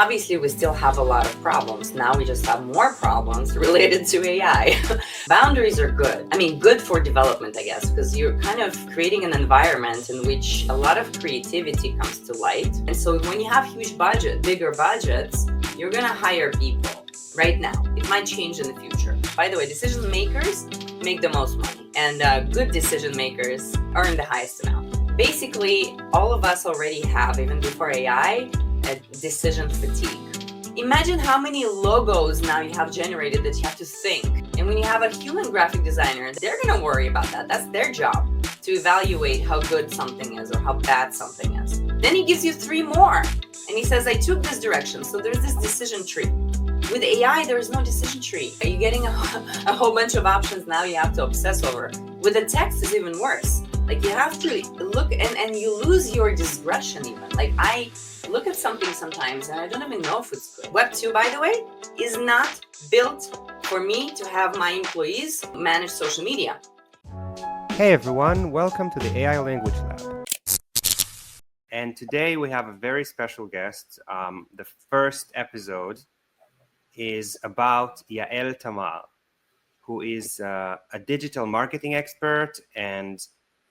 Obviously, we still have a lot of problems. Now we just have more problems related to AI. Boundaries are good. I mean, good for development, I guess, because you're kind of creating an environment in which a lot of creativity comes to light. And so when you have bigger budgets, you're going to hire people right now. It might change in the future. By the way, decision makers make the most money, and good decision makers earn the highest amount. Basically, all of us already have, even before AI, a decision fatigue. Imagine how many logos now you have generated that you have to think. And when you have a human graphic designer, they're going to worry about that. That's their job, to evaluate how good something is or how bad something is. Then he gives you 3 more. And he says, I took this direction. So there's this decision tree. With AI, there is no decision tree. Are you getting a whole bunch of options now you have to obsess over? With the text, it's even worse. Like, you have to look and you lose your discretion even. Like, I look at something sometimes and I don't even know if it's good. Web2, by the way, is not built for me to have my employees manage social media. Hey everyone, welcome to the AI Language Lab. And today we have a very special guest. The first episode is about Yael Tamar, who is a digital marketing expert and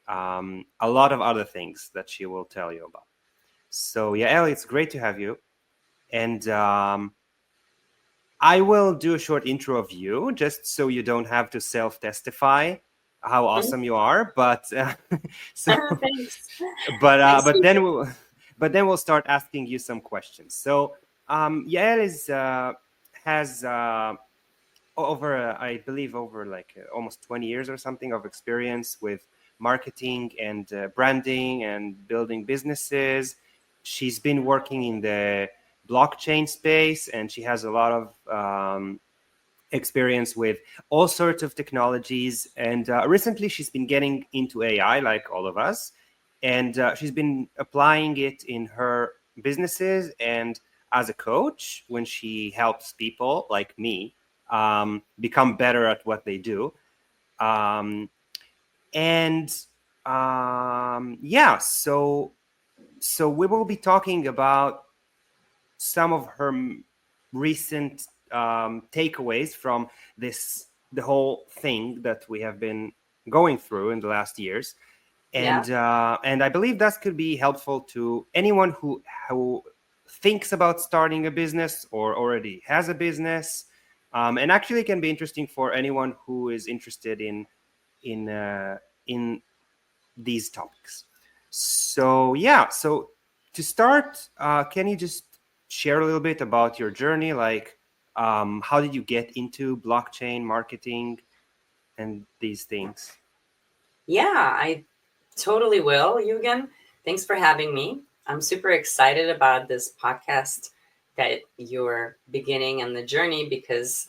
a lot of other things that she will tell you about. So Yael, it's great to have you. And I will do a short intro of you, just so you don't have to self-testify how awesome you are. But Thanks. but then we'll start asking you some questions. So Yael has I believe over almost 20 years or something of experience with marketing and branding and building businesses. She's been working in the blockchain space, and she has a lot of experience with all sorts of technologies. And recently she's been getting into AI like all of us, and she's been applying it in her businesses and as a coach when she helps people like me become better at what they do. So we will be talking about some of her recent takeaways from the whole thing that we have been going through in the last years. And I believe that could be helpful to anyone who thinks about starting a business or already has a business. And actually can be interesting for anyone who is interested in these topics. So to start, can you just share a little bit about your journey? Like, how did you get into blockchain marketing and these things? Yeah, I totally will, Yugen. Thanks for having me. I'm super excited about this podcast that you're beginning and the journey because,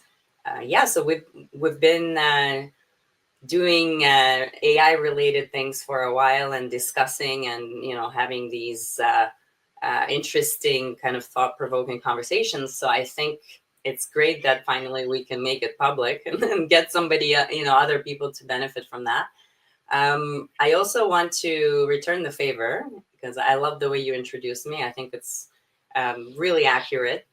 so we've been doing AI related things for a while and discussing and having these interesting kind of thought provoking conversations. So I think it's great that finally we can make it public and get somebody other people to benefit from that. I also want to return the favor because I love the way you introduced me. I think it's really accurate.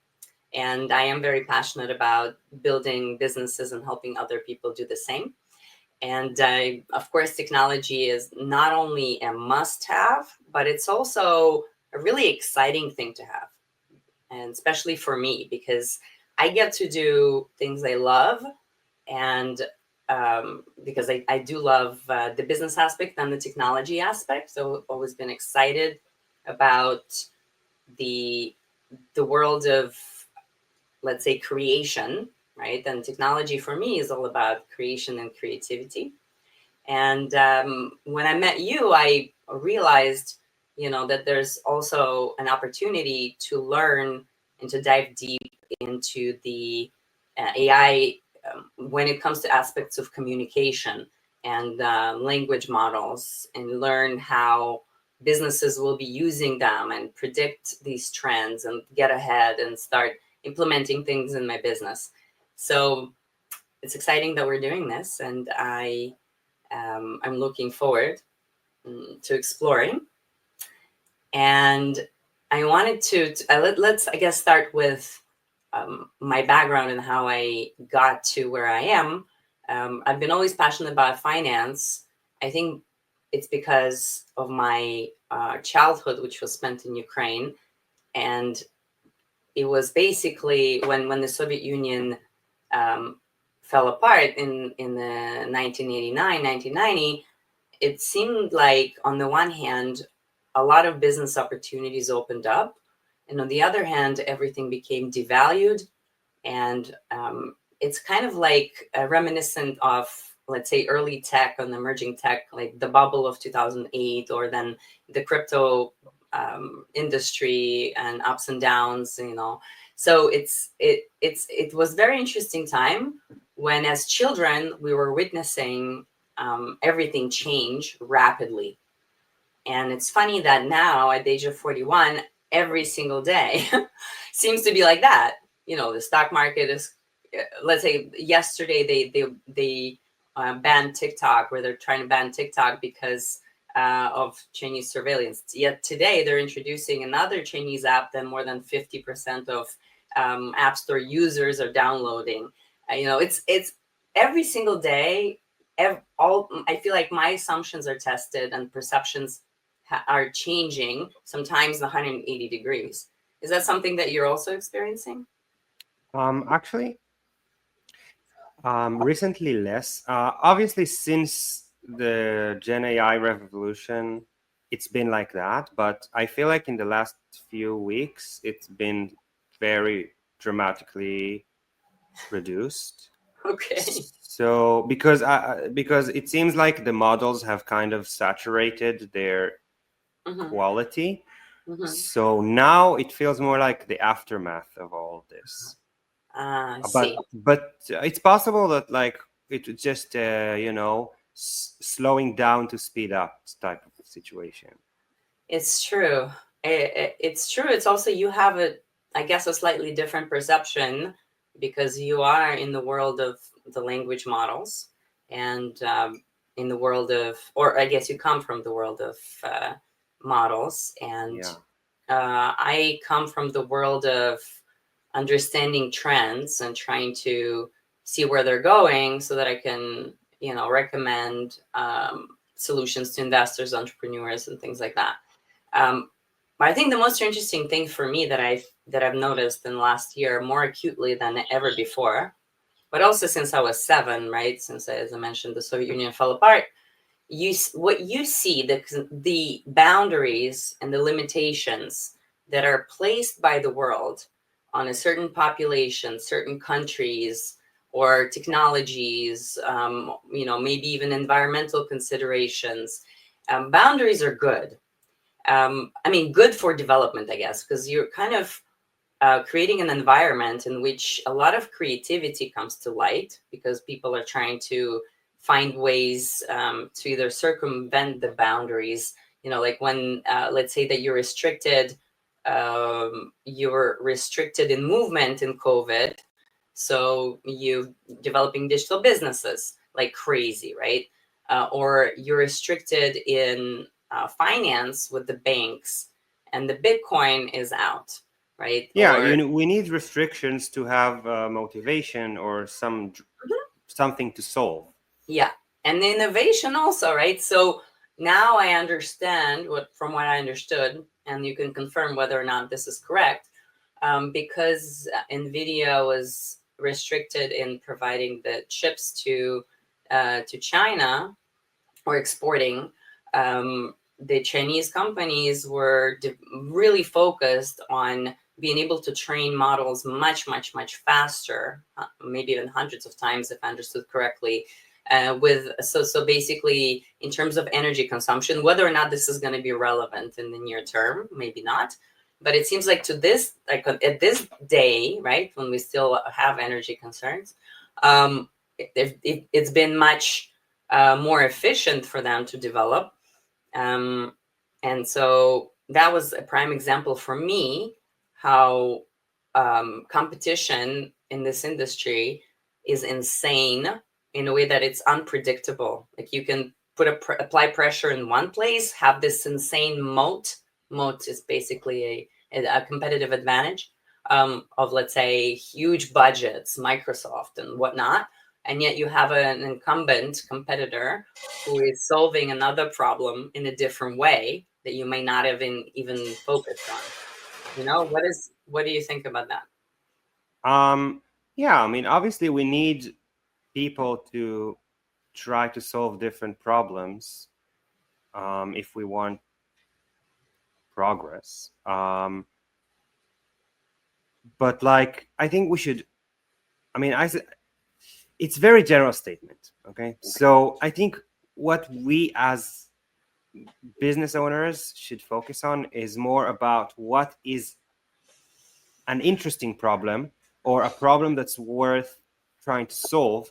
And I am very passionate about building businesses and helping other people do the same. And of course, technology is not only a must-have, but it's also a really exciting thing to have. And especially for me, because I get to do things I love. And because I do love the business aspect and the technology aspect. So I've always been excited about the world of, let's say, creation, right? And technology for me is all about creation and creativity. And when I met you, I realized, that there's also an opportunity to learn and to dive deep into the AI when it comes to aspects of communication and language models, and learn how businesses will be using them and predict these trends and get ahead and start implementing things in my business. So it's exciting that we're doing this, and I'm looking forward to exploring. And I wanted let's I guess start with my background and how I got to where I am. I've been always passionate about finance. I think it's because of my childhood, which was spent in Ukraine, and it was basically when the Soviet Union um, fell apart in the 1989, 1990. It seemed like on the one hand, a lot of business opportunities opened up, and on the other hand, everything became devalued. And it's kind of like reminiscent of, let's say, early tech and emerging tech, like the bubble of 2008, or then the crypto industry and ups and downs, you know. So it was very interesting time when, as children, we were witnessing everything change rapidly. And it's funny that now, at the age of 41, every single day seems to be like that. You know, the stock market is, let's say, yesterday they banned TikTok, where they're trying to ban TikTok because of Chinese surveillance. Yet today they're introducing another Chinese app that more than 50% of App Store users are downloading. You know, it's every single day. All I feel like my assumptions are tested and perceptions are changing, sometimes 180 degrees. Is that something that you're also experiencing? Actually, recently less. Obviously, since the Gen AI revolution, it's been like that. But I feel like in the last few weeks, it's been very dramatically reduced. Okay. So because it seems like the models have kind of saturated their Mm-hmm. quality. Mm-hmm. So now it feels more like the aftermath of all this. I see. But it's possible that like it just slowing down to speed up type of situation. It's true. It's true. It's also, you have I guess, a slightly different perception because you are in the world of the language models, and in the world of, or I guess you come from the world of models, and Yeah. I come from the world of understanding trends and trying to see where they're going so that I can, you know, recommend solutions to investors, entrepreneurs, and things like that. Um, but I think the most interesting thing for me that I've noticed in the last year more acutely than ever before, but also since I was 7, right? Since, as I mentioned, the Soviet Union fell apart, what you see, the boundaries and the limitations that are placed by the world on a certain population, certain countries, or technologies, you know, maybe even environmental considerations. Boundaries are good. I mean, good for development, I guess, because you're kind of creating an environment in which a lot of creativity comes to light because people are trying to find ways to either circumvent the boundaries. You know, like when, let's say that you're restricted in movement in COVID, so you developing digital businesses like crazy, right? Or you're restricted in finance with the banks, and the Bitcoin is out, right? Yeah, Or we need restrictions to have motivation or something to solve. yeah, and the innovation also, right? So now I understand from what I understood, and you can confirm whether or not this is correct, because Nvidia was restricted in providing the chips to China, or exporting. The Chinese companies were really focused on being able to train models much, much, much faster, maybe even hundreds of times, if I understood correctly. So basically, in terms of energy consumption, whether or not this is going to be relevant in the near term, maybe not. But it seems like at this day, right, when we still have energy concerns, it's been much more efficient for them to develop. Um, and so that was a prime example for me how competition in this industry is insane in a way that it's unpredictable. Like you can apply pressure in one place, have this insane moat. Moat is basically a competitive advantage of, let's say, huge budgets, Microsoft and whatnot, and yet you have an incumbent competitor who is solving another problem in a different way that you may not have even focused on. What do you think about that? Um, yeah, I mean, obviously, we need people to try to solve different problems if we want progress. But like, I think we should. I mean, it's very general statement. Okay, so I think what we as business owners should focus on is more about what is an interesting problem or a problem that's worth trying to solve.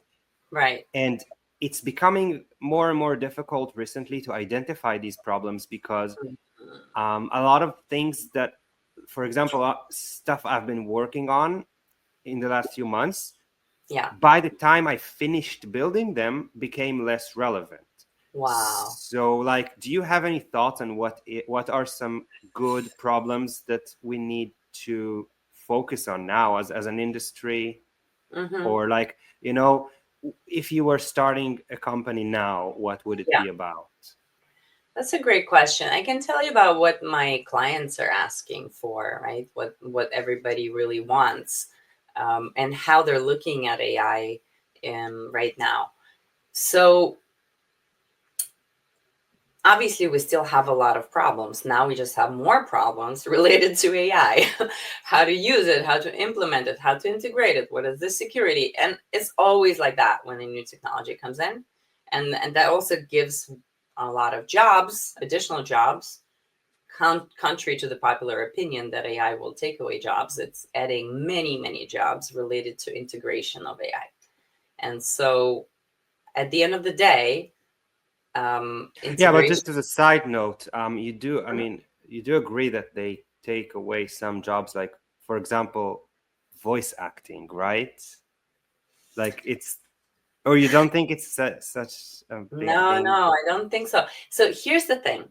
Right. And it's becoming more and more difficult recently to identify these problems because Mhm. a lot of things that, for example, stuff I've been working on in the last few months, Yeah. by the time I finished building them, became less relevant. Wow. So, like, do you have any thoughts on what are some good problems that we need to focus on now as an industry? Hmm. Or like, if you were starting a company now, what would it Yeah. be about? That's a great question. I can tell you about what my clients are asking for, right? What everybody really wants, and how they're looking at AI right now. So obviously, we still have a lot of problems. Now we just have more problems related to AI. How to use it, how to implement it, how to integrate it, what is the security? And it's always like that when a new technology comes in. And that also gives a lot of jobs, additional jobs, contrary to the popular opinion that AI will take away jobs. It's adding many, many jobs related to integration of AI. And so at the end of the day, Yeah, but integration. just as a side note, I mean, you do agree that they take away some jobs, like, for example, voice acting, right? Like it's, or you don't think it's such a big No, thing? no, I don't think so. So here's the thing.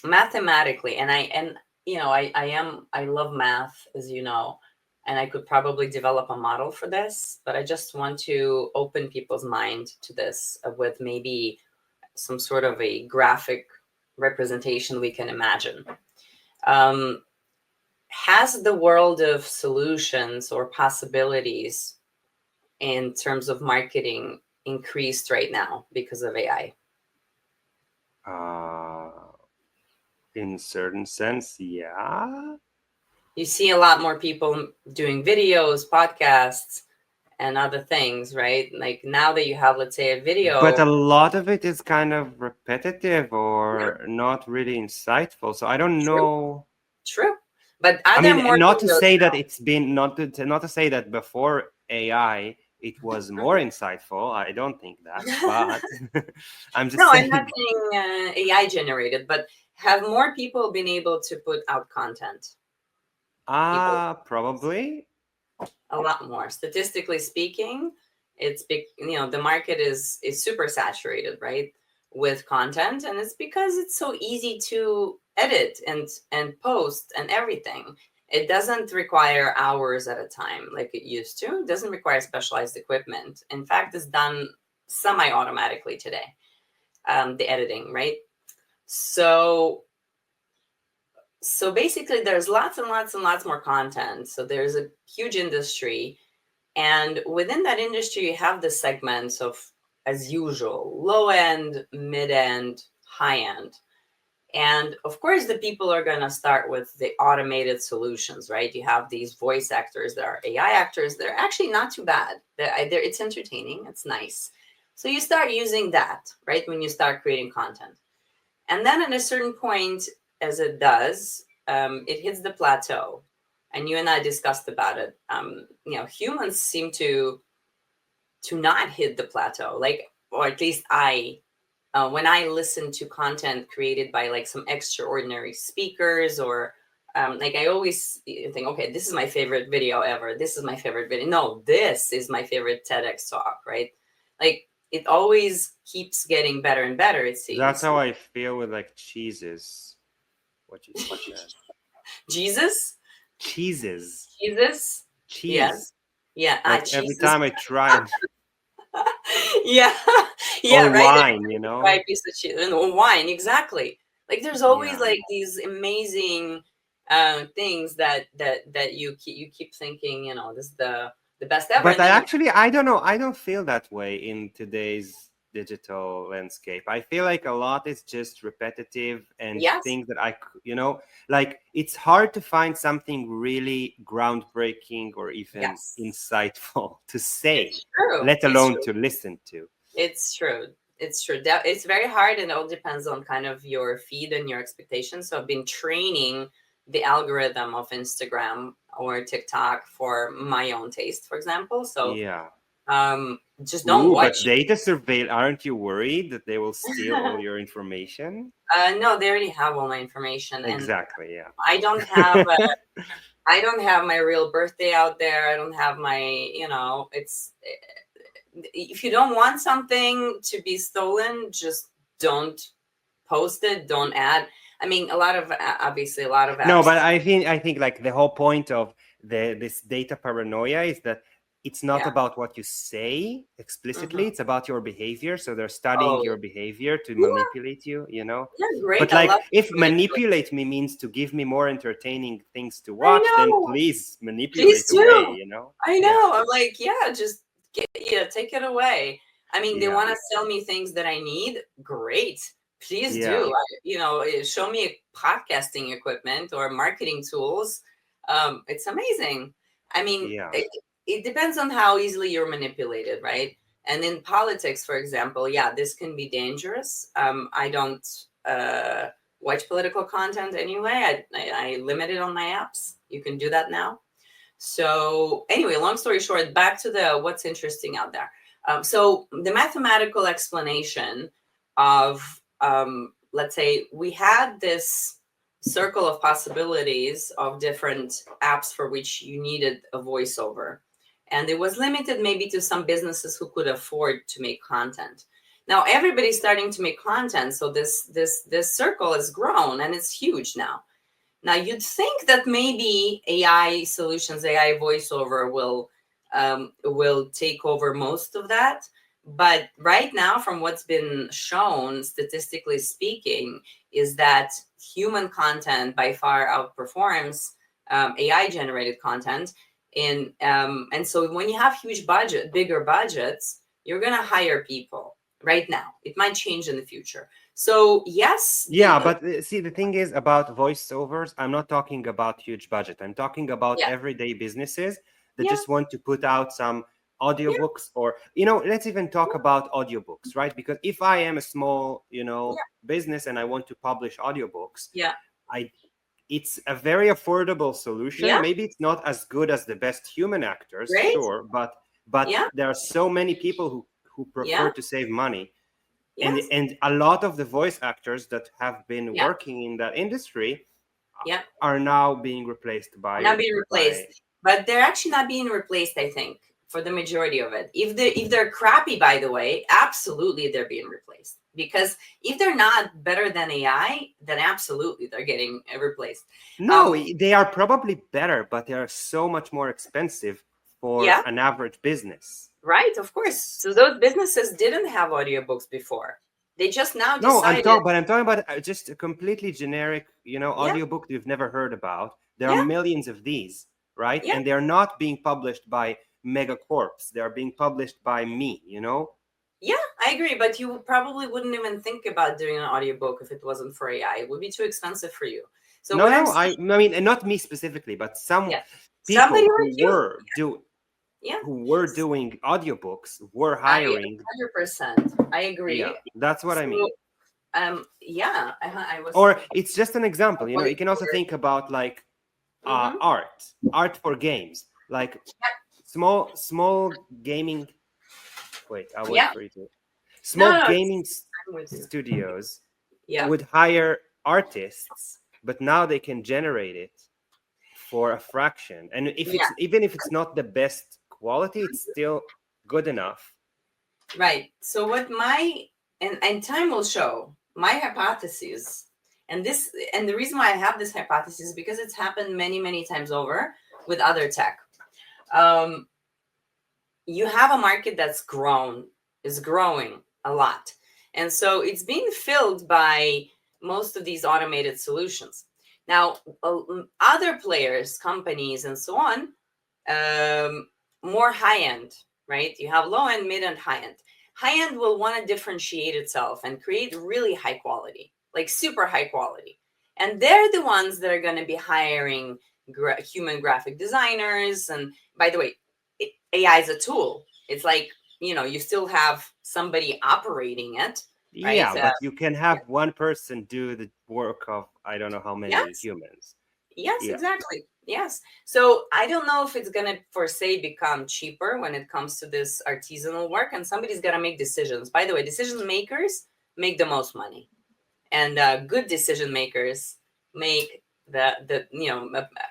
Mathematically, I love math, as you know, and I could probably develop a model for this, but I just want to open people's mind to this with maybe some sort of a graphic representation we can imagine. Um, has the world of solutions or possibilities in terms of marketing increased right now because of AI? Uh, in certain sense, yeah. You see a lot more people doing videos, podcasts, and other things, right? Like now that you have, let's say, a But video. a lot of it is kind of repetitive Yeah, or not really insightful. So I don't true, know. true. But I are there mean, more not to videos say that it's been not to say that before AI it was more insightful. I don't think that, now? but I'm just No, I'm not saying. saying AI generated, but have more people been able to put out content? People, Probably. a lot more. Statistically speaking, the market is super saturated, right, with content, and it's because it's so easy to edit and post and everything. It doesn't require hours at a time like it used to. It doesn't require specialized equipment. In fact, it's done semi-automatically today. The editing, right? So basically, there's lots and lots and lots more content. So there's a huge industry. And within that industry, you have the segments of, as usual, low end, mid end, high end. And of course, the people are going to start with the automated solutions, right? You have these voice actors that are AI actors. They're actually not too bad. It's entertaining, it's nice. So you start using that, right? When you start creating content. And then at a certain point, as it does, it hits the plateau. And you and I discussed about it. Humans seem to not hit the plateau, like, or at least when I listen to content created by like some extraordinary speakers, or like I always think, okay, this is my favorite video ever. This is my favorite video. No, this is my favorite TEDx talk, right? Like it always keeps getting better and better, it That's seems. how I feel with like cheeses. What you just said. Jesus, Cheeses. Jesus, yeah, Cheese. yeah. Like every Jesus, time I try and yeah, yeah. or Right. wine, Try a piece of cheese and or wine, exactly. Like there's always Yeah. like these amazing things that you keep thinking, this is the best ever, But and then you I don't know. I don't feel that way in today's digital landscape. I feel like a lot is just repetitive and yes, things that like it's hard to find something really groundbreaking or even yes, insightful to say, it's true. let It's alone true. to listen to. It's true. It's true. That it's very hard, and it all depends on kind of your feed and your expectations. So I've been training the algorithm of Instagram or TikTok for my own taste, for example. So Yeah. just don't Ooh, but watch. data surveil, aren't you worried that they will steal all your information? No, they already have all my information, and Exactly, yeah. I don't have I don't have my real birthday out there. I don't have my, it's if you don't want something to be stolen, just don't post it, don't add. I mean, obviously a lot of No, apps. but I think like the whole point of this data paranoia is that it's not Yeah. about what you say explicitly, Hmm. it's about your behavior. So they're studying Oh, your behavior to yeah, manipulate you. yeah, great. But I like love if manipulation. manipulate me means to give me more entertaining things to I watch, then know. please Please manipulate do. away. I Yeah. know. I'm like, yeah, just take it away. I mean, they Yeah. want to sell me things that I need. Great. Please Yeah. do. Show me podcasting equipment or marketing tools. It's amazing. I mean, Yeah. it depends on how easily you're manipulated, right? And in politics, for example, yeah, this can be dangerous. I don't watch political content anyway. I limit it on my apps. You can do that now. So anyway, long story short, back to the what's interesting out there. So the mathematical explanation of, let's say, we had this circle of possibilities of different apps for which you needed a voiceover, and it was limited maybe to some businesses who could afford to make content. Now everybody's starting to make content, so this circle has grown and it's huge now. Now, you'd think that maybe AI solutions, AI voiceover will take over most of that. But right now, from what's been shown, statistically speaking, is that human content by far outperforms AI generated content. And so when you have bigger budgets, you're going to hire people right now. It might change in the future. So yes, Yeah, but see, the thing is about voiceovers, I'm not talking about huge budget. I'm talking about yeah, everyday businesses that yeah, just want to put out some yeah, audiobooks or, let's even talk about audiobooks, right? Because if I am a small, yeah, business and I want to publish audiobooks, yeah. I it's a very affordable solution. Yeah, Maybe it's not as good as the best human actors, great. sure, but Yeah, there are so many people who prefer yeah, to save money, and yes, and a lot of the voice actors that have been yeah, working in that industry yeah. are now being replaced Are by not being by replaced, but they're actually not being replaced. I think for the majority of it, if they're crappy, by the way, absolutely they're being replaced. Because if they're not better than AI, then absolutely they're getting replaced. no, Um, they are probably better, but they are so much more expensive for yeah, an average business. right, of course. So those businesses didn't have audiobooks before. They just now No, decided. I'm talking about just a completely generic, Yeah, audiobook you've never heard about. There are yeah, millions of these, right? yeah. And they're not being published by megacorps. They are being published by me. Yeah, I agree, but you probably wouldn't even think about doing an audiobook if it wasn't for AI. It would be too expensive for you. So No, what I'm no, saying, I mean, and not me specifically, but some yeah, somebody people like you. Yeah, who were doing audiobooks were I hiring. 100%. I Yeah, agree. that's what I So mean. yeah, I was Or it's just an example. You can also voiceover. think about like Mm-hmm. art for games, like small gaming. Wait, I'll wait Yeah, for you to. no, Small no, gaming I'm with you. studios Yeah, would hire artists, but now they can generate it for a fraction. And yeah, even if it's not the best quality, it's still good enough. right. So what my and time will show my hypothesis, And the reason why I have this hypothesis is because it's happened many times over with other tech. Um, you have a market that's is growing a lot. And so it's being filled by most of these automated solutions. Now, other players, companies, and so on, um, more high end, right? You have low end, mid end, high end. High end will want to differentiate itself and create really high quality, like super high quality. And they're the ones that are going to be hiring human graphic designers. And by the way, AI is a tool. It's like, you still have somebody operating it, right? Yeah, but you can Yeah. have one person do the work of I don't know how many Yes. humans. Yes, Yeah. exactly. Yes. So I don't know if it's gonna, for say, become cheaper when it comes to this artisanal work, and somebody's gotta make decisions. By the way, decision makers make the most money, and good decision makers make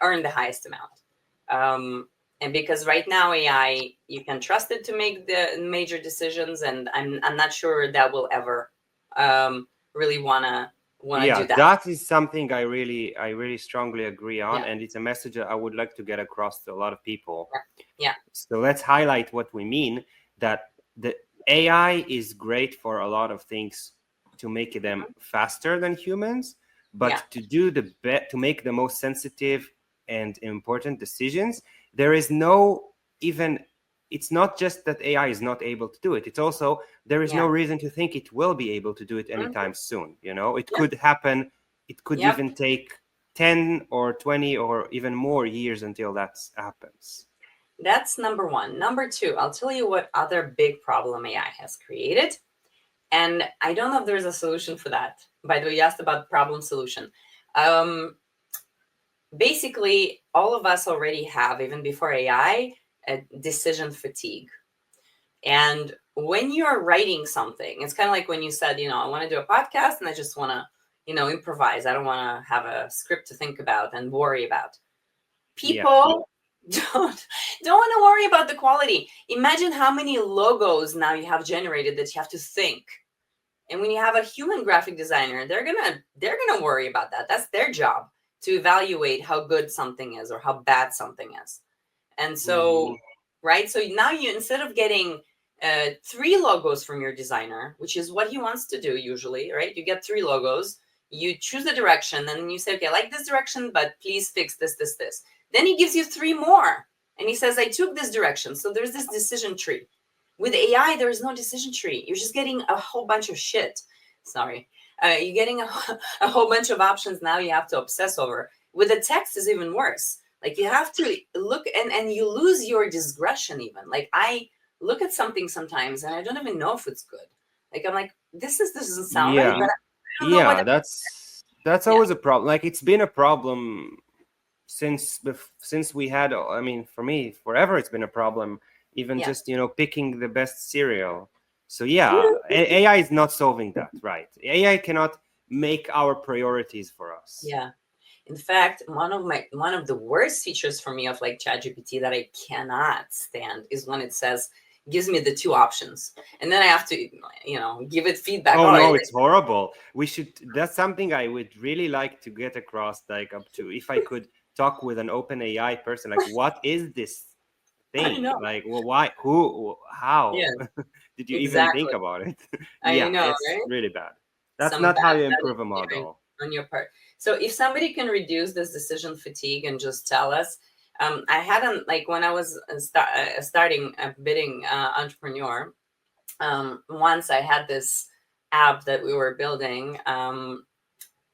earn the highest amount. And because right now AI, you can trust it to make the major decisions, and I'm not sure that will ever really wanna Yeah, do that. that is something I really strongly agree on, Yeah. and it's a message that I would like to get across to a lot of people. Yeah. So let's highlight what we mean, that the AI is great for a lot of things to make them Mhm. faster than humans, Yeah. but to make the most sensitive and important decisions, there is no even it's not just that AI is not able to do it. It's also there is no Yeah. reason to think it will be able to do it Mhm. anytime soon. It Yep. could happen. It could Yep. even take 10 or 20 or even more years until that happens. That's number one. Number two, I'll tell you what other big problem AI has created. And I don't know if there's a solution for that. By the way, you asked about problem solution. Um, Basically, all of us already have, even before AI, a decision fatigue. And when you're writing something, it's kind of like when you said, I want to do a podcast and I just want to, improvise. I don't want to have a script to think about and worry about. Yeah. People don't want to worry about the quality. Imagine how many logos now you have generated that you have to think. And when you have a human graphic designer, they're gonna worry about that. That's their job, to evaluate how good something is or how bad something is. And Hmm. so, right, so now you, instead of getting three logos from your designer, which is what he wants to do usually, right? You get three logos, you choose a direction, and you say, okay, I like this direction, but please fix this. Then he gives you three more, and he says, I took this direction. So there's this decision tree. With AI, there is no decision tree. You're just getting a whole bunch of shit. Sorry. You're getting a whole bunch of options now you have to obsess over. With the text is even worse. Like, you have to look, and you lose your discretion even. Like, I look at something sometimes and I don't even know if it's good. Like, I'm like, this doesn't sound right, Yeah. but I don't know what. Yeah, that's Yeah. always a problem. Like it's been a problem since we had, I mean, for me, forever it's been a problem, even Yeah. just, picking the best cereal. So yeah, AI is not solving that, right? AI cannot make our priorities for us. Yeah. In fact, one of the worst features for me of like ChatGPT that I cannot stand is when it says, gives me the two options, and then I have to give it feedback. Oh Oh, no, it's horrible. That's something I would really like to get across, like up to, if I could talk with an open AI person, like what is this I thing? know. Like, well, why, who, how Yeah, did you even think exactly. about it? I Yeah, know, it's right? really bad. That's Some not how you bad improve a engineering model. on your part. So if somebody can reduce this decision fatigue and just tell us, I hadn't, like, when I was starting a bidding entrepreneur. Once I had this app that we were building,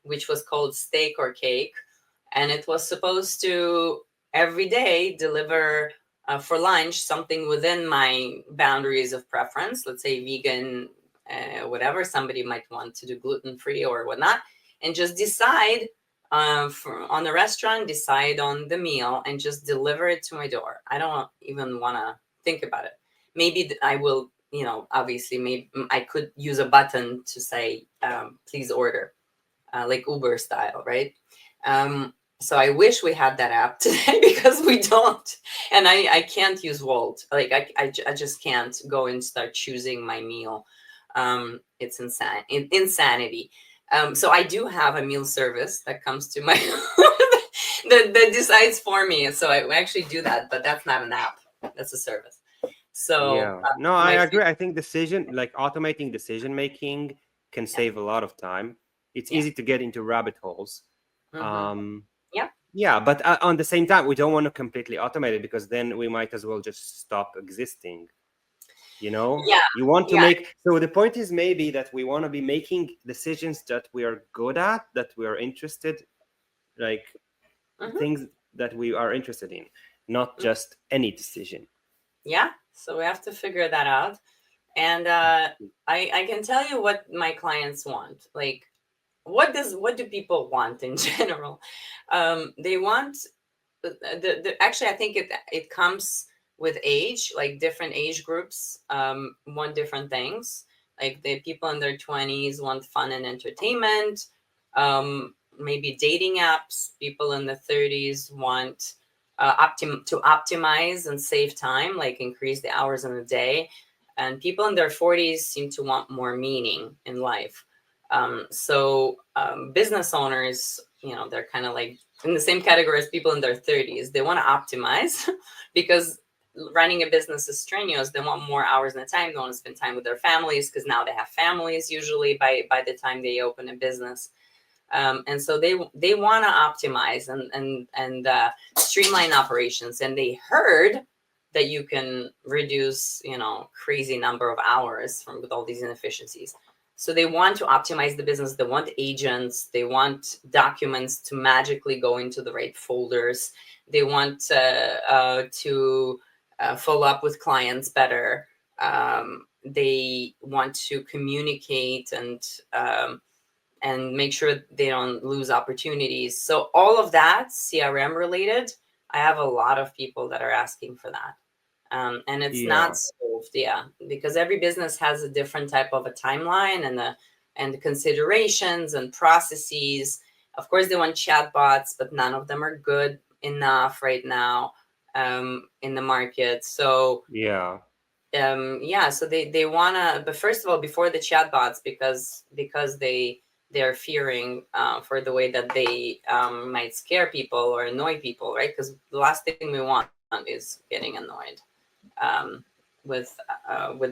which was called Steak or Cake, and it was supposed to every day deliver for lunch something within my boundaries of preference. Let's say vegan, whatever. Somebody might want to do gluten free or whatnot, and just decide on the restaurant, decide on the meal, and just deliver it to my door. I don't even want to think about it. Maybe I will. Obviously, maybe I could use a button to say, "Please order." Like Uber style, right? So I wish we had that app today because we don't, and I can't use Wolt. Like I just can't go and start choosing my meal. It's insanity. So I do have a meal service that comes to my that decides for me. So I actually do that, but that's not an app. That's a service. So Yeah. No, I my agree. I think like automating decision making can yeah, save a lot of time. It's yeah, easy to get into rabbit holes. mm-hmm, Um, yeah, yeah, but on the same time, we don't want to completely automate it because then we might as well just stop existing. You know, yeah, you want to yeah, make, so the point is maybe that we want to be making decisions that we are good at, that we are interested, like mm-hmm, things that we are interested in, not mm, just any decision. yeah. So we have to figure that out. And I can tell you what my clients want. Like, what do people want in general? They want actually, I think it comes with age. Like different age groups want different things. Like the people in their 20s want fun and entertainment, maybe dating apps. People in the 30s want to optimize and save time, like increase the hours in the day. And people in their 40s seem to want more meaning in life. Business owners, they're kind of like in the same category as people in their 30s. They want to optimize because running a business is strenuous. They want more hours in the time. They want to spend time with their families because now they have families usually by the time they open a business. And so they want to optimize and streamline operations. And they heard that you can reduce crazy number of hours from with all these inefficiencies. So they want to optimize the business. They want agents. They want documents to magically go into the right folders. They want to follow up with clients better. They want to communicate and make sure they don't lose opportunities. So all of that CRM related, I have a lot of people that are asking for that. And it's Yeah. not solved, yeah, because every business has a different type of a timeline and the considerations and processes. Of course, they want chatbots, but none of them are good enough right now in the market. So Yeah. yeah, so they wanna, but first of all, before the chatbots, because they're fearing for the way that they might scare people or annoy people, right? Because the last thing we want is getting annoyed um, with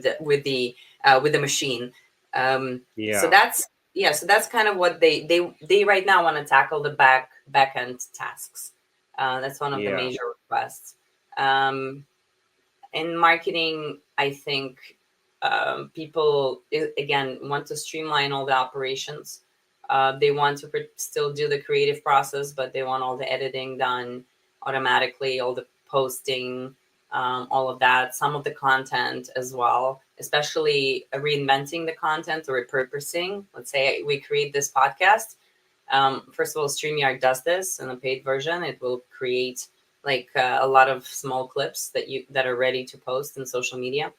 the machine. So Yeah. that's kind of what they right now want to tackle the back end tasks. That's one of the Yeah. major requests. Um, in marketing, I think people again want to streamline all the operations. They want to still do the creative process, but they want all the editing done automatically, all the posting, all of that, some of the content as well, especially reinventing the content or repurposing. Let's say we create this podcast. First of all, StreamYard does this in a paid version. It will create like a lot of small clips that are ready to post in social media,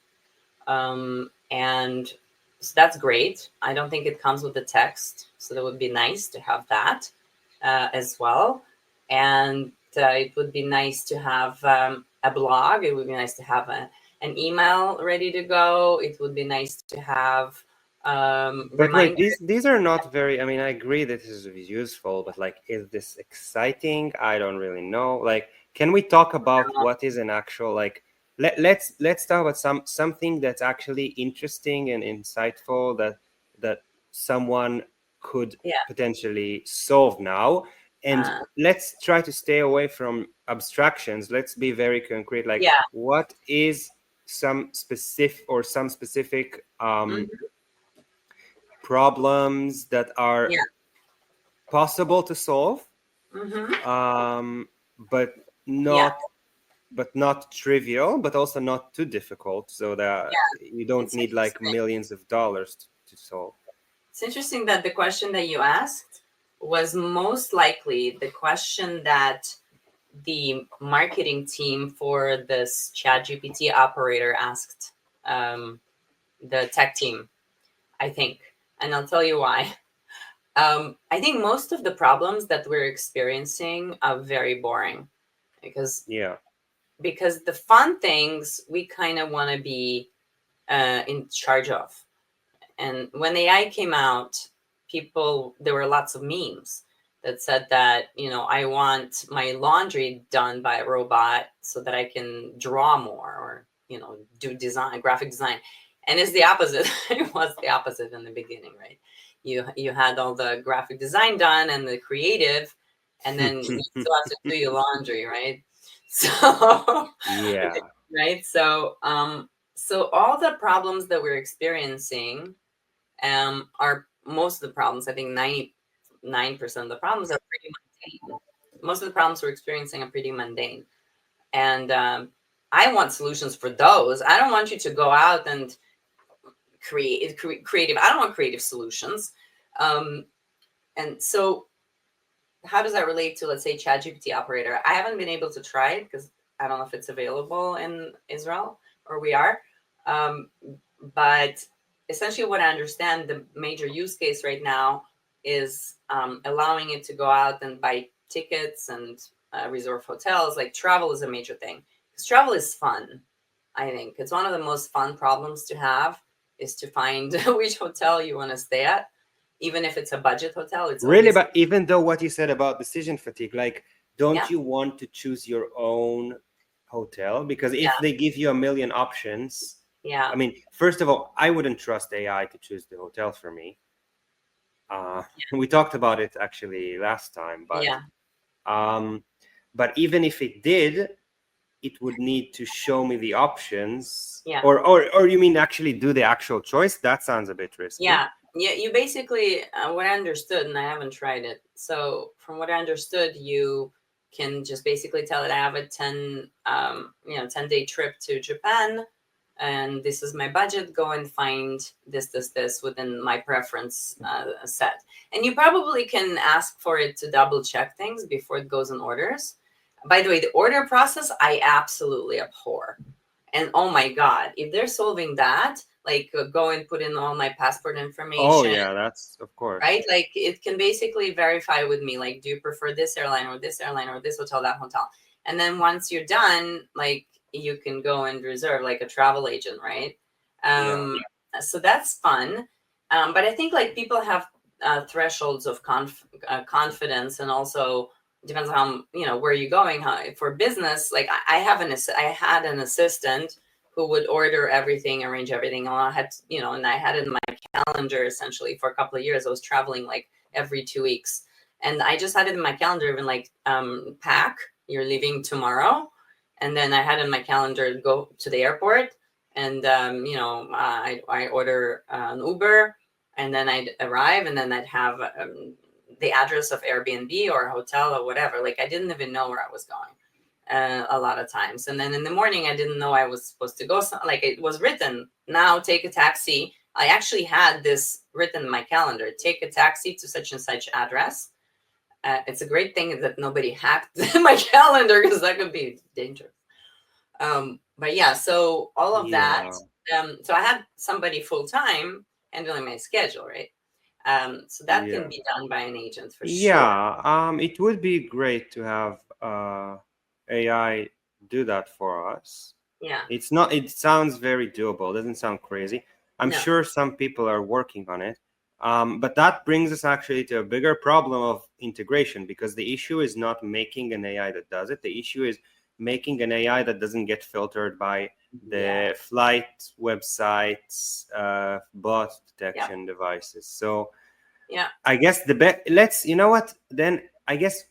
and so that's great. I don't think it comes with the text, so that would be nice to have that as well. And it would be nice to have a blog. It would be nice to have an email ready to go. It would be nice to have But wait, reminders. these are not very, I mean, I agree that this is useful, but like, is this exciting? I don't really know. Like, can we talk about what is an actual, like, let's talk about something that's actually interesting and insightful that someone could Yeah. potentially solve now. And Uh, let's try to stay away from abstractions. Let's be very concrete. Like, yeah. what is some specific Hmm. problems that are Yeah. possible to solve, Hmm. um, but Yeah. not not trivial, but also not too difficult, so that Yeah. you don't It's need like interesting. millions of dollars to solve. It's interesting that the question that you asked was most likely the question that the marketing team for this ChatGPT operator asked the tech team, I think. And I'll tell you why. I think most of the problems that we're experiencing are very boring because Yeah. the fun things we kind of want to be in charge of. And when AI came out, there were lots of memes that said that, I want my laundry done by a robot so that I can draw more, or, do design, graphic design. And it's the opposite. It was the opposite in the beginning, right? You had all the graphic design done and the creative, and then you still have to do your laundry, right? So, Yeah. right. So all the problems that we're experiencing, are most of the problems. I think 99% of the problems are pretty mundane. Most of the problems we're experiencing are pretty mundane, and I want solutions for those. I don't want you to go out and creative. I don't want creative solutions. Um, and so, how does that relate to, let's say, ChatGPT operator? I haven't been able to try it because I don't know if it's available in Israel or we are. Um, but essentially, what I understand, the major use case right now is allowing it to go out and buy tickets and reserve hotels. Like, travel is a major thing, because travel is fun. I think it's one of the most fun problems to have, is to find which hotel you want to stay at. Even if it's a budget hotel, it's Really, always, but even though what you said about decision fatigue, like, don't yeah, you want to choose your own hotel? Because if yeah, they give you a million options, yeah, I mean, first of all, I wouldn't trust AI to choose the hotel for me. We talked about it actually last time, yeah, um, but even if it did, it would need to show me the options, yeah. or you mean actually do the actual choice? That sounds a bit risky. Yeah, yeah. You basically, what I understood, and I haven't tried it. So from what I understood, you can just basically tell it, I have a 10-day trip to Japan, and this is my budget. Go and find this within my preference set. And you probably can ask for it to double check things before it goes and orders. By the way, the order process I absolutely abhor. And oh my God, if they're solving that, like, go and put in all my passport Oh information, yeah, that's of right? course. Like, it can basically verify with me, like, do you prefer this airline or this airline or this hotel, that hotel? And then once you're done, like, you can go and reserve, like a travel agent, right? Yeah. So that's fun. But I think, like, people have thresholds of confidence, and also depends on, where you're going. How, for business, like, I had an assistant who would order everything, arrange everything. And I had, and I had it in my calendar essentially for a couple of years. I was traveling like every 2 weeks, and I just had it in my calendar, even like, pack, you're leaving tomorrow, and then I had in my calendar, go to the airport, and I order an Uber, and then I'd arrive, and then I'd have the address of Airbnb or a hotel or whatever. Like, I didn't even know where I was going a lot of times. And then in the morning, I didn't know I was supposed to go. Like, it was written, now take a taxi. I actually had this written in my calendar, take a taxi to such and such address. It's a great thing that nobody hacked my calendar, because that could be dangerous. But yeah, so all of that. Yeah. So I had somebody full time handling my schedule, right? So that can Yeah. be done by an agent for sure. Yeah. It would be great to have AI do that for us. Yeah. It's not, it sounds very doable. It doesn't sound crazy. I'm No. sure some people are working on it. But that brings us actually to a bigger problem of integration, because the issue is not making an AI that does it. The issue is making an AI that doesn't get filtered by Yeah. the flight websites, bot Yeah. detection devices. So Yeah. I guess the best, let's, you know what, then I guess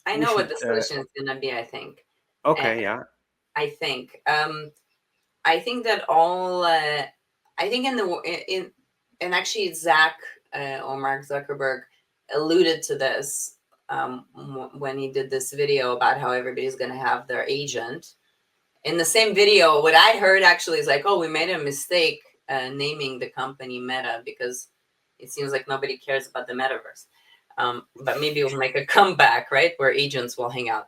I we know what should, the solution is gonna be, I think. Uh, okay, yeah. I think. I think that all. I think in and actually Zach, or Mark Zuckerberg, alluded to this, when he did this video about how everybody's gonna have their agent. In the same video, what I heard actually is like, oh, we made a mistake naming the company Meta, because it seems like nobody cares about the metaverse. But maybe we'll make a comeback, right, where agents will hang out.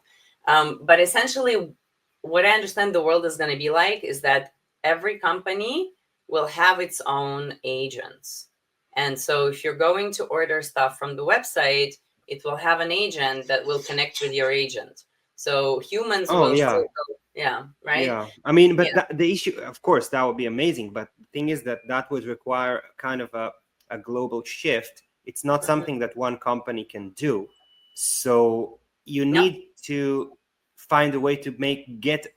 But essentially, what I understand the world is going to be like is that every company will have its own agents. And so if you're going to order stuff from the website, it will have an agent that will connect with your agent. So humans Oh will yeah. still go, yeah, right? Yeah, I mean, Yeah, but the issue, of course, that would be amazing. But the thing is that that would require kind of a global shift It's not Mhm. something that one company can do. So you No, need to find a way to get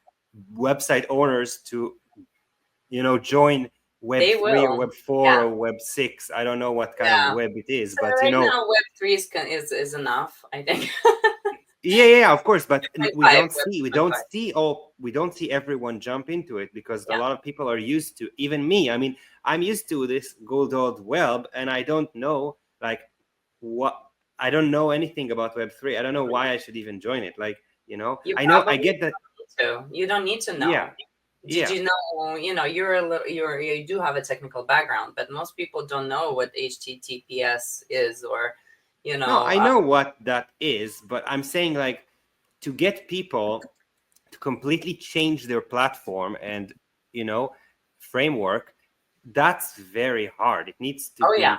website owners to, join Web they 3 or will. Web 4 Yeah, or Web 6. I don't know what kind of yeah. web it is, So but right now, Web3 is enough, I think. yeah, yeah, of course, but we 2.5, don't Web see 2.5. we don't see everyone jump into it, because a Yeah. lot of people are used to, even me. I mean, I'm used to this good old web, and I don't know, like, what I don't know anything about Web3. I don't know why I should even join it. Like, You I probably get that. don't need to. You don't need to Yeah, know. Did yeah. you know, you're a little, you do have a technical background, but most people don't know what HTTPS is, or, you No, know, I know what that is, but I'm saying, like, to get people to completely change their platform and, you know framework, that's very hard. It needs to oh yeah,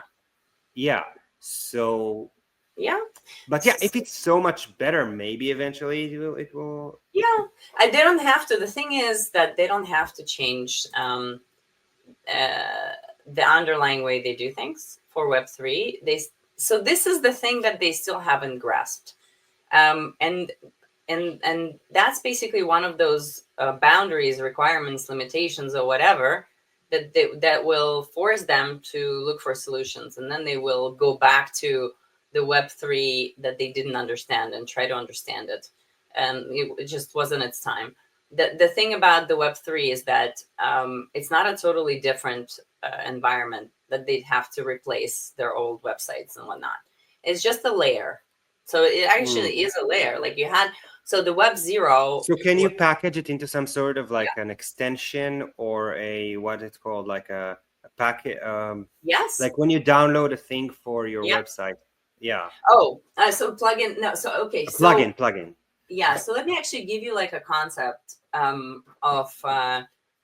be, yeah. So, yeah. but yeah, S- if it's so much better, maybe eventually it will. Yeah, they don't have to. The thing is that they don't have to change the underlying way they do things for Web3. So this is the thing that they still haven't grasped, and that's basically one of those boundaries, requirements, limitations, or whatever that will force them to look for solutions, and then they will go back to the Web3 that they didn't understand and try to understand it, and it just wasn't its time. The thing about the Web3 is that it's not a totally different environment that they'd have to replace their old websites and whatnot. It's just a layer. So it Mm. actually is a layer. Like you had, so the Web Zero, So can you package it into some sort of yeah, like an extension, or a, what it's called, like a packet, yes, like when you download a thing for your yeah. website? Yeah, Oh, so plugin. No, so okay, a so plugin. yeah, so let me actually give you like a concept of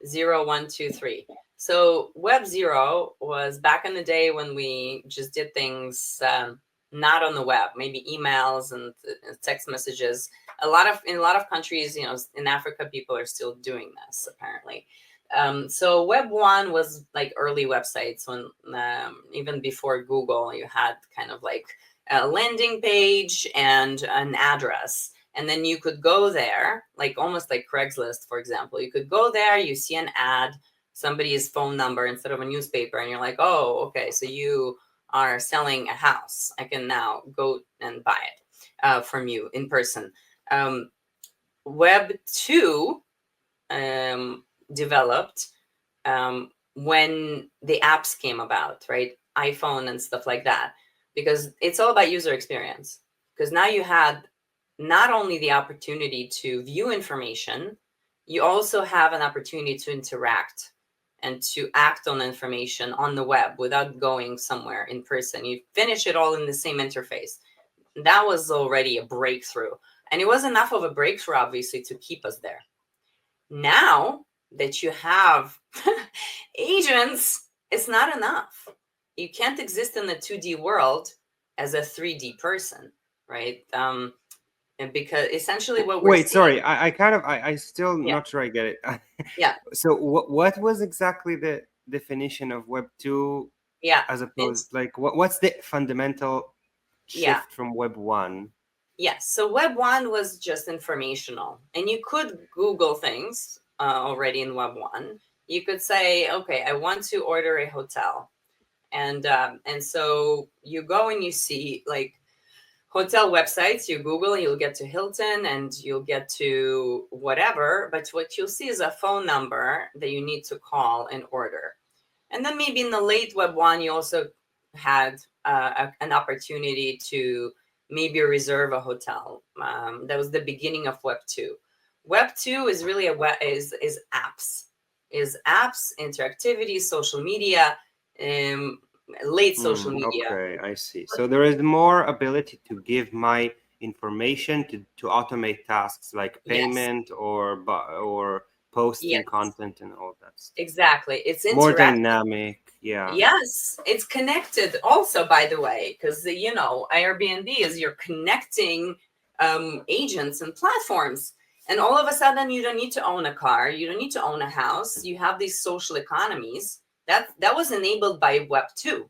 0, 1, 2, 3. So Web Zero was back in the day when we just did things not on the web, maybe emails and text messages. In a lot of countries, in Africa, people are still doing this apparently. So Web 1 was like early websites when even before Google, you had kind of like a landing page and an address, and then you could go there, like almost like Craigslist, for example. You could go there, you see an ad, somebody's phone number instead of a newspaper, and you're like, oh, okay, so you are selling a house. I can now go and buy it from you in person. Um, Web 2 developed when the apps came about, right? iPhone and stuff like that, because it's all about user experience. Because now you had not only the opportunity to view information, you also have an opportunity to interact and to act on information on the web without going somewhere in person. You finish it all in the same interface. That was already a breakthrough. And it was enough of a breakthrough, obviously, to keep us there. Now that you have agents, it's not enough. You can't exist in the 2D world as a 3D person, right? And because essentially what we're Wait, seeing, sorry. I kind of, I still yeah, not sure I get it. yeah, So what was exactly the definition of Web 2, yeah, as opposed, it's, like, what's the fundamental yeah, shift from Web 1? yes. So Web 1 was just informational, and you could Google things already in Web 1. You could say, okay, I want to order a hotel, and so you go and you see like hotel websites. You Google, you'll get to Hilton and you'll get to whatever, but what you'll see is a phone number that you need to call and order. And then maybe in the late Web 1, you also had an opportunity to maybe reserve a hotel. That was the beginning of Web 2. Web 2 is really is apps, interactivity, social media, um, late social media. Okay, I see. So there is more ability to give my information to automate tasks like Yes, payment, or posting yes, content and all that stuff. exactly. It's More interactive. dynamic, yeah. Yes, it's connected also, by the way, because Airbnb is you're connecting agents and platforms. And all of a sudden, you don't need to own a car, you don't need to own a house. You have these social economies that was enabled by Web 2.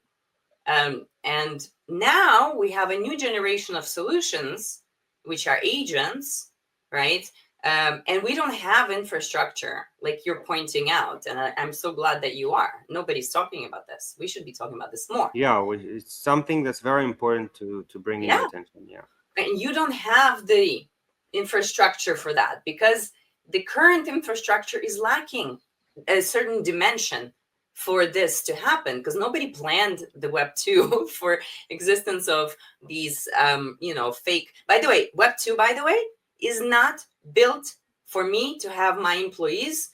And now we have a new generation of solutions, which are agents, right? And we don't have infrastructure like you're pointing out. And I'm so glad that you are. Nobody's talking about this. We should be talking about this more. Yeah, it's something that's very important to bring in your Yeah. attention. Yeah. And you don't have the infrastructure for that because the current infrastructure is lacking a certain dimension for this to happen because nobody planned the web 2 for existence of these fake. By the way, web 2, by the way, is not built for me to have my employees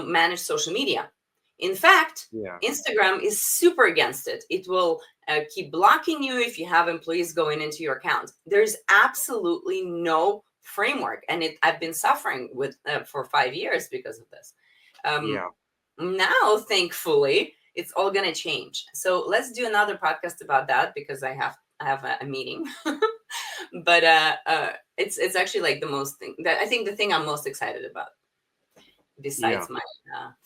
manage social media. In fact, Yeah. Instagram is super against it. It will keep blocking you if you have employees going into your account. There's absolutely no framework, and I've been suffering with for 5 years because of this. Um, Yeah. Now, thankfully, it's all going to change. So let's do another podcast about that because I have a meeting. But it's actually like the most thing that I think the thing I'm most excited about Yeah. besides my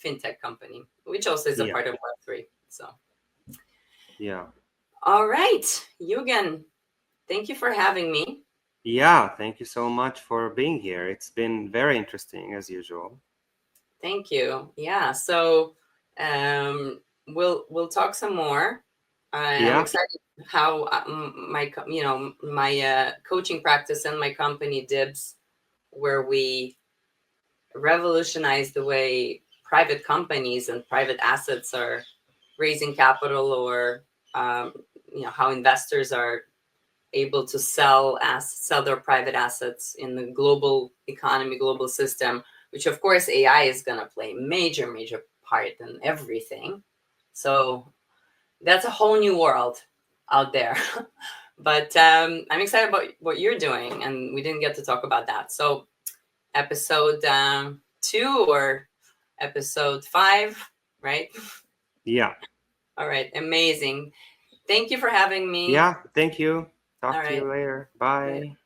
fintech company, which also is a Yeah. part of Web3. So, Yeah. all right, Yugen, thank you for having me. Yeah. Thank you so much for being here. It's been very interesting as usual. Thank you. Yeah. So, we'll talk some more. I'm Yeah. excited how my coaching practice and my company Dibs, where we revolutionize the way private companies and private assets are raising capital, or um, how investors are able to sell their private assets in the global economy, global system, which of course AI is going to play major part in everything. So that's a whole new world out there. But I'm excited about what you're doing, and we didn't get to talk about that. So episode 2 or episode 5, right? Yeah. All right, amazing. Thank you for having me. Yeah. Thank you. All Talk to right. you later. Bye.